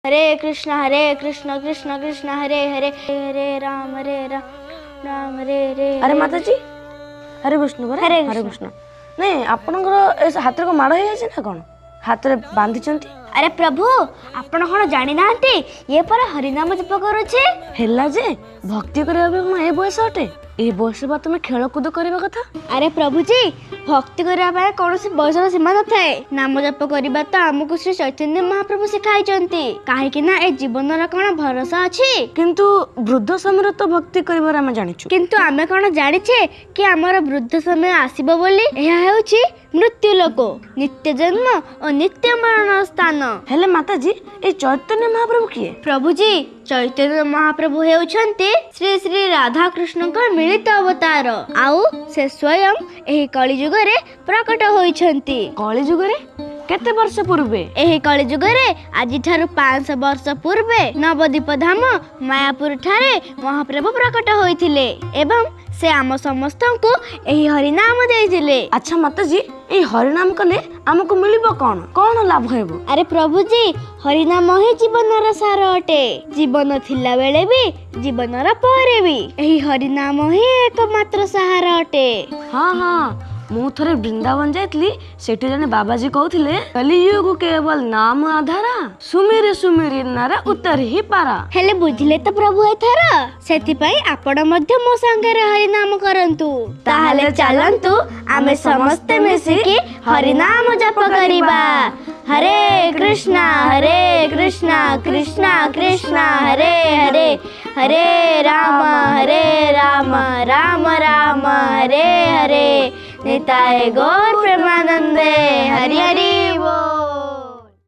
हरे कृष्ण कृष्ण कृष्ण हरे हरे हरे राम राम रे अरे माता जी हरे विष्णु हरे कृष्ण नहीं आपनकर हाथ को माड़ हो ना कौन हाथ में बांधी अरे प्रभु आपण कौन जानी ना ये पर हरिनाम जप करुचे हेला जे भक्ति करबा ए बयस अटे ए बयस बा तुम खेलकूद करबा कथा। अरे प्रभु जी भक्ति करबा कौन बयस सीमा न थाए नाम जप करबा तो आमको श्री चैतन्य महाप्रभु सिखाई कहीं ना ए जीवन कौन भरोसा अच्छी किंतु वृद्ध समय तो भक्ति कर किंतु आमे कौन जानिछे कि आमर वृद्ध समय आसीबो बोली एहा हेउची मृत्यु लोक नित्य जन्म और नित्य मरण स्थान हेले माता जी ए चैतन्य महाप्रभु किए प्रभु जी चैतन्य महाप्रभु हेउछंती श्री श्री राधा कृष्ण का मिलित अवतार आउ से स्वयं एही कली युग रे प्रकट होइछंती कली युग रे केते वर्ष पूर्वे एही कली युग रे आज ठारू 500 वर्ष पूर्वे नवदीप धाम मायापुर ठारे महाप्रभु प्रकट होइथिले एवं से आम समस्त को एही हरिनाम देइथिले। अच्छा माता जी ए हरिनाम कले हमको मिलिबो कौन कौन लाभ हेबो। अरे प्रभु जी हरिनाम ही जीवन सार अटे जीवन थिला बेले भी जीवन परे भी एही हरिनाम ही एकमात्र सहारा अटे। हाँ हाँ मु थरे वृंदावन जाइतली सेठी जने बाबाजी कहथिले कलियुग केवल नाम आधारा सुमेरे सुमेरे नारा उतर ही पारा हेले बुझिले तो प्रभु एथरा सेति पई आपण मध्य मो संगे हरि नाम करंतु ताहाले चलंतु आमे समस्त मिसी की हरि नाम जप करिबा हरे कृष्णा कृष्णा कृष्णा हरे हरे हरे राम राम राम हरे हरे निताय गौर प्रेमानंदे हरि हरि।